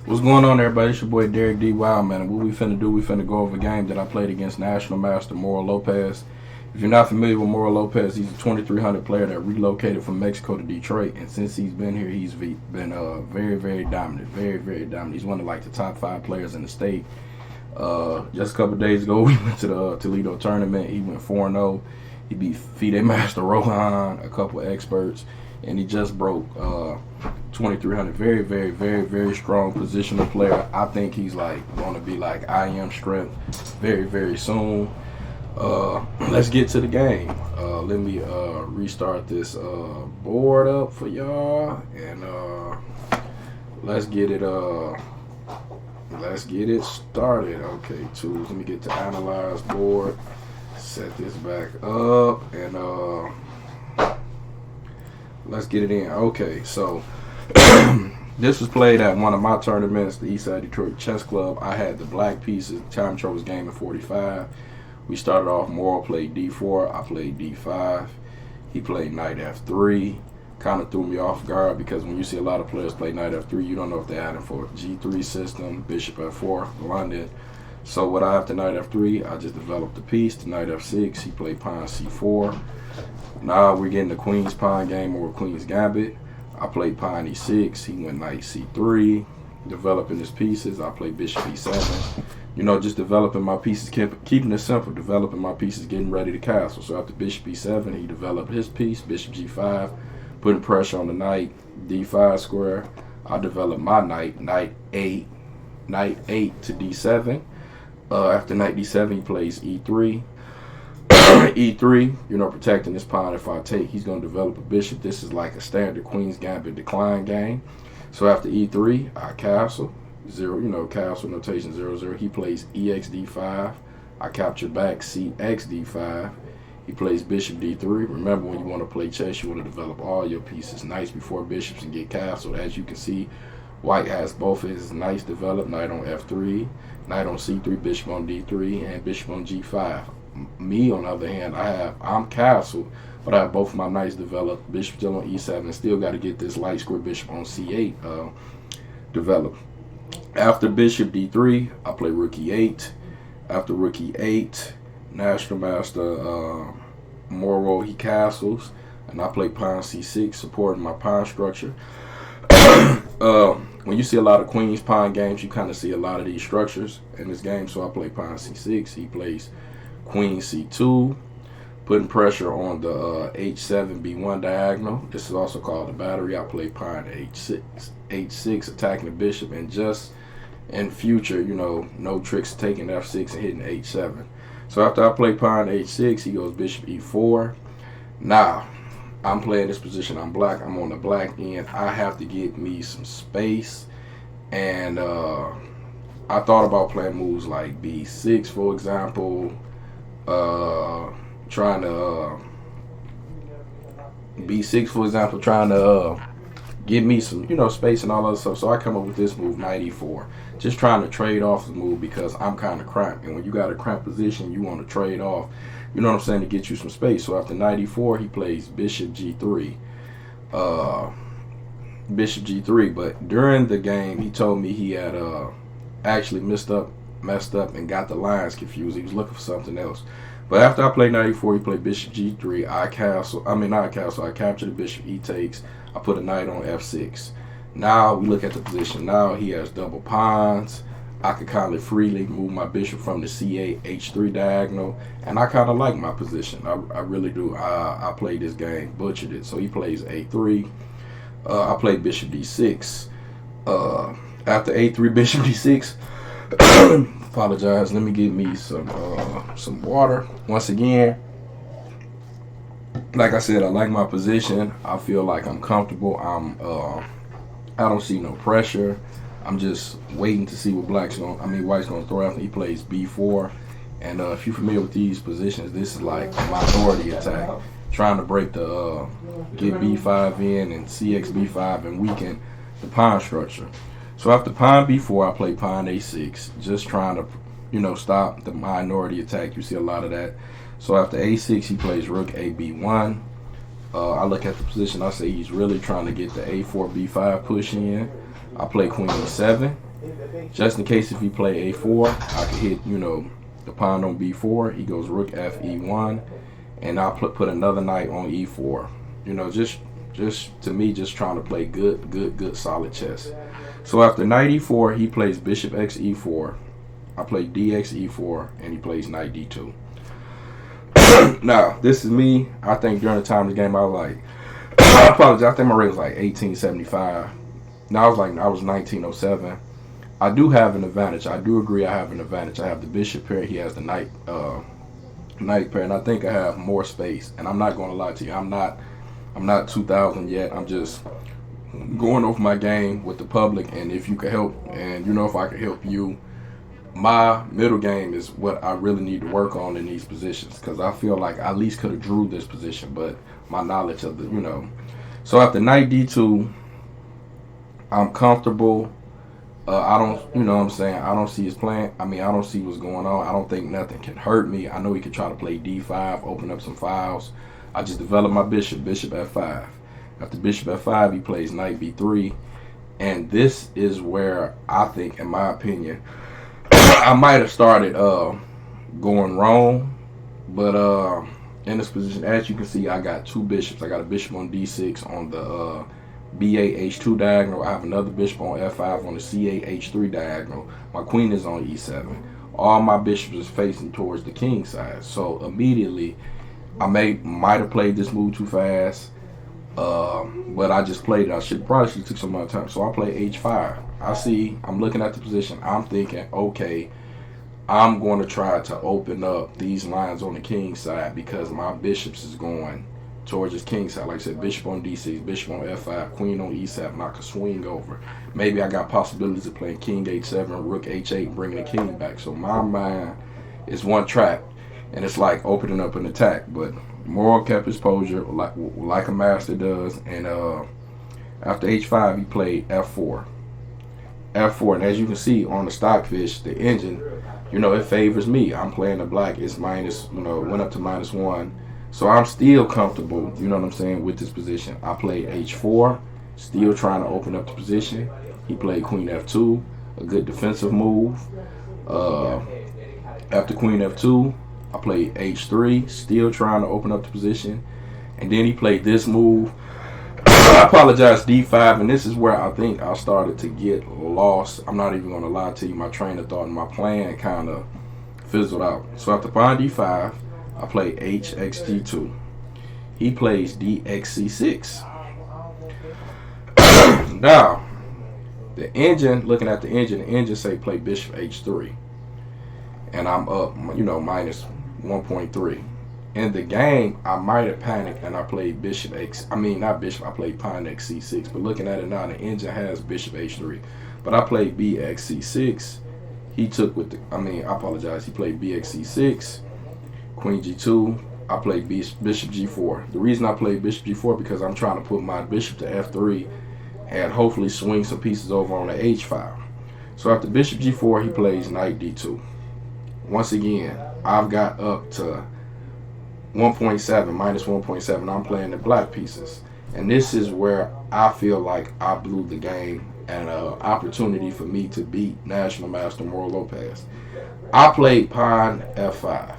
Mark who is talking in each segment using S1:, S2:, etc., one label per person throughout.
S1: What's going on, everybody? It's your boy Derek D. Wildman, and what we finna do, we finna go over a game that I played against National Master Mauro Lopez. If you're not familiar with Mauro Lopez, he's a 2,300 player that relocated from Mexico to Detroit, and since he's been here, he's been very, very dominant, very, very dominant. He's one of like the top 5 players in the state. Just a couple days ago, we went to the Toledo tournament. He went 4-0. He beat FIDE Master Rohan, a couple experts, and he just broke 2,300. Very, very, very, very strong positional player. I think he's like going to be like I am strength very, very soon. Let's get to the game. Let me restart this board up for y'all, and let's get it started. Okay, tools. Let me get to analyze board. Set this back up, and let's get it in. Okay, so this was played at one of my tournaments, the Eastside Detroit Chess Club. I had the black pieces. Time control was game at 45. We started off, Mauro played d4, I played d5. He played knight f3. Kind of threw me off guard because when you see a lot of players play knight f3, you don't know if they're adding for a g3 system, bishop f4, London. So what after knight f3, I just developed the piece to knight f6. He played pawn c4. Now we're getting the queen's pawn game or queen's gambit. I played pawn e6. He went knight c3. Developing his pieces, I played bishop e7. You know, just developing my pieces, keeping it simple, developing my pieces, getting ready to castle. So after bishop e7, he developed his piece, bishop g5, putting pressure on the knight, d5 square. I developed my knight, knight 8 to d7. After knight d7, he plays e3. e3, you know, protecting his pawn. If I take, he's going to develop a bishop. This is like a standard queen's gambit decline game. So after e3, I castle. 0, you know, castle notation 0-0. He plays ex d5. I capture back cx d5. He plays bishop d3. Remember, when you want to play chess, you want to develop all your pieces knights before bishops and get castled. As you can see, white has both of his knights developed. Knight on f3, knight on c3, bishop on d3, and bishop on g5. Me, on the other hand, I'm castled, but I have both of my knights developed. Bishop still on e7, and still got to get this light square bishop on c8 developed. After bishop d3, I play rook e8. After rook e8, National Master Mauro, he castles, and I play pawn c6, supporting my pawn structure. When you see a lot of queen's pawn games, you kind of see a lot of these structures in this game. So I play pawn c6. He plays queen c2, putting pressure on the h7 b1 diagonal. This is also called the battery. I play pawn h6, attacking the bishop, and just in future, you know, no tricks taking f6 and hitting h7. So after I play pawn h6, he goes bishop e4. Now, I'm playing this position. I'm black. I'm on the black end. I have to get me some space, and I thought about playing moves like b6, for example. Trying to b6, for example, trying to give me some, you know, space and all that stuff. So I come up with this move, knight e4, just trying to trade off the move because I'm kind of cramped, and when you got a cramped position, you want to trade off, you know what I'm saying, to get you some space. So after knight e4, he plays bishop g3, but during the game, he told me he had actually messed up and got the lines confused. He was looking for something else. But after I played knight e4, he played bishop g3. I capture the bishop, he takes. I put a knight on f6. Now we look at the position. Now he has double pawns. I could kind of freely move my bishop from the c8, h3 diagonal, and I kind of like my position. I really do. I played this game, butchered it. So he plays a3. I played bishop d6. After a3, bishop d6. Apologize. Let me get me some water. Once again, like I said, I like my position. I feel like I'm comfortable. I don't see no pressure. I'm just waiting to see what white's gonna throw after he plays b4. And if you're familiar with these positions, this is like a minority attack, trying to break the get b5 in and cx b5 and weaken the pawn structure. So after pawn b4, I play pawn a6, just trying to, you know, stop the minority attack. You see a lot of that. So after a6, he plays rook a b1. I look at the position, I say he's really trying to get the a4 b5 push in. I play queen e7. Just in case if he play a4, I can hit, the pawn on b4. He goes rook f e1, and I'll put another knight on e4. Just to me, just trying to play good solid chess. So after knight e4, he plays bishop x e4. I play dx e4, and he plays knight d2. Now, this is me. I think during the time of the game, I was like, I apologize. I think my rate was like 1875. Now I was 1907. I do have an advantage. I do agree I have an advantage. I have the bishop pair. He has the knight pair, and I think I have more space. And I'm not going to lie to you. I'm not 2000 yet. I'm just going over my game with the public, and if you can help, and if I can help you. My middle game is what I really need to work on in these positions, because I feel like I at least could have drew this position, but my knowledge of the, So after knight d2, I'm comfortable. I don't, what I'm saying, I don't see his plan. I don't see what's going on. I don't think nothing can hurt me. I know he could try to play d5, open up some files. I just developed my bishop f5. After bishop f5, he plays knight b3. And this is where I think, in my opinion, I might have started going wrong, but in this position, as you can see, I got two bishops. I got a bishop on d6 on the b8 h2 diagonal. I have another bishop on f5 on the c8 h3 diagonal. My queen is on e7. All my bishops is facing towards the king side. So immediately, I might have played this move too fast, but I just played it. I probably should took some more time. So I play h5. I'm looking at the position. I'm thinking, okay, I'm going to try to open up these lines on the king side because my bishops is going towards his king side. Like I said, bishop on d6, bishop on f5, queen on e7. I could swing over. Maybe I got possibilities of playing king h7, rook h8, bringing the king back. So my mind is one track, and it's like opening up an attack. But Mauro kept his posture like a master does, and after h5, he played f4. F4, and as you can see on the stockfish, the engine, it favors me. I'm playing the black. It's minus, went up to -1. So I'm still comfortable, what I'm saying, with this position. I played h4, still trying to open up the position. He played queen f2, a good defensive move. After queen f2, I played h3, still trying to open up the position. And then he played this move. I apologize, d5, and this is where I think I started to get lost. I'm not even going to lie to you. My train of thought and my plan kind of fizzled out. So after pawn d5, I play hxg2. He plays dxc6. Now, the engine, looking at the engine say play bishop h3. And I'm up, minus 1.3. In the game, I might have panicked and I played I played pawn xc6. But looking at it now, the engine has bishop h3. But I played bxc6. He took with he played bxc6, queen g2. I played bishop g4. The reason I played bishop g4 because I'm trying to put my bishop to f3 and hopefully swing some pieces over on the h file. So after bishop g4, he plays knight d2. Once again, I've got up to 1.7, minus 1.7. I'm playing the black pieces. And this is where I feel like I blew the game and an opportunity for me to beat National Master Mauro Lopez. I played pawn f5.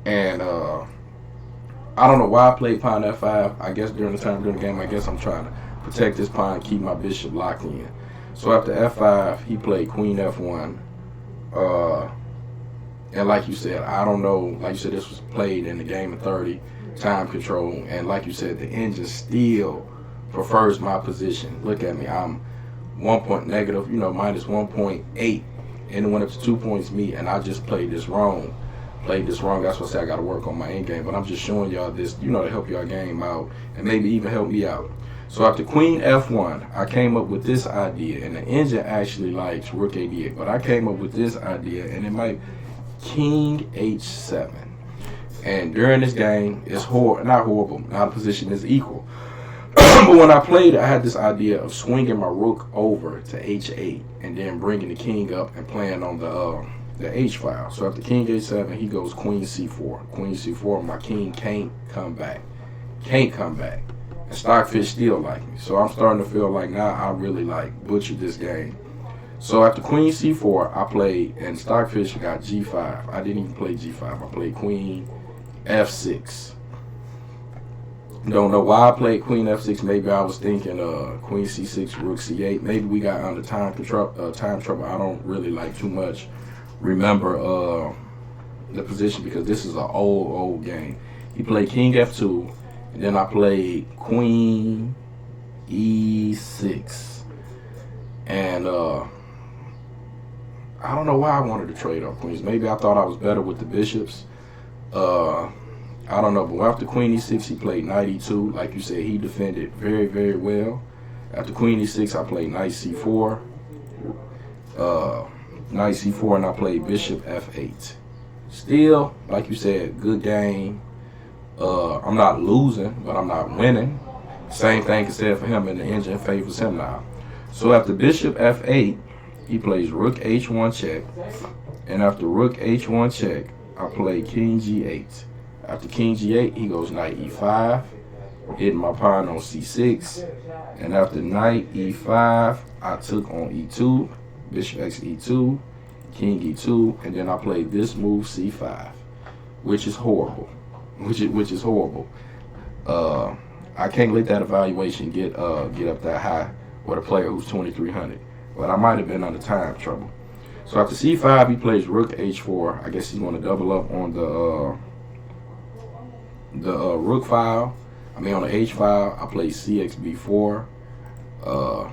S1: And I don't know why I played pawn f5. I guess during the game, I guess I'm trying to protect this pawn, keep my bishop locked in. So after f5, he played queen f1. And like you said, I don't know, like you said, this was played in the game of 30, time control. And like you said, the engine still prefers my position. Look at me, I'm negative, minus 1.8. And it went up to 2 points me, and I just played this wrong. That's why I say I got to work on my end game. But I'm just showing y'all this, to help y'all game out and maybe even help me out. So after queen f1, I came up with this idea. And the engine actually likes rook a8. But I came up with this idea, and it might king h7. And during this game, it's not horrible. Now the position is equal. But when I played it, I had this idea of swinging my rook over to h8 and then bringing the king up and playing on the h file. So after king h7, he goes queen c4. Queen c4, my king can't come back. And Stockfish still like me. So I'm starting to feel like now I really butchered this game. So after queen c4, I played, and Stockfish got g5. I didn't even play g5. I played queen f6. Don't know why I played queen f6. Maybe I was thinking queen c6, rook c8. Maybe we got under time trouble. I don't really like too much remember the position because this is an old game. He played king f2, and then I played queen e6. And I don't know why I wanted to trade off queens. Maybe I thought I was better with the bishops. I don't know, but after queen e6, he played knight e2. Like you said, he defended very, very well. After queen e6, I played knight c4. Knight c4, and I played bishop f8. Still, like you said, good game. I'm not losing, but I'm not winning. Same thing can say for him, and the engine favors him now. So after bishop f8, he plays rook h1 check. And after rook h1 check, I play king g8. After king g8, he goes knight e5, hitting my pawn on c6. And after knight e5, I took on e2, bishop x e2, king e2, and then I played this move c5, which is horrible. Which is horrible. I can't let that evaluation get up that high with a player who's 2,300. But I might have been under time trouble. So after c5, he plays rook h4. I guess he's going to double up on the rook file. I mean on the h file. I play cx b4.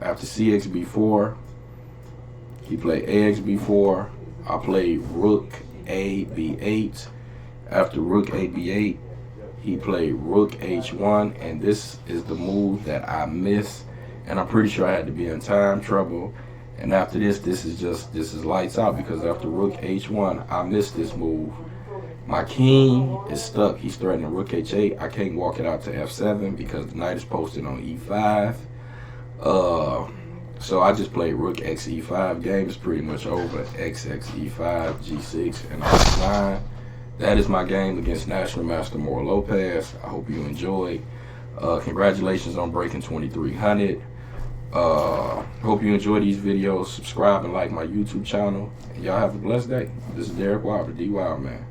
S1: After cx b4, he played ax b4. I played rook a b8. After rook a b8, he played rook h1, and this is the move that I missed, and I'm pretty sure I had to be in time trouble. And after this is lights out, because after rook h1, I missed this move. My king is stuck. He's threatening rook h8. I can't walk it out to f7 because the knight is posted on e5. So I just played rook x e5. Game is pretty much over. X e5, g6, and f9. That is my game against National Master Mauro Lopez. I hope you enjoyed. Congratulations on breaking 2,300. Hope you enjoy these videos. Subscribe and like my YouTube channel. And y'all have a blessed day. This is Derek Wilder, D Wildman.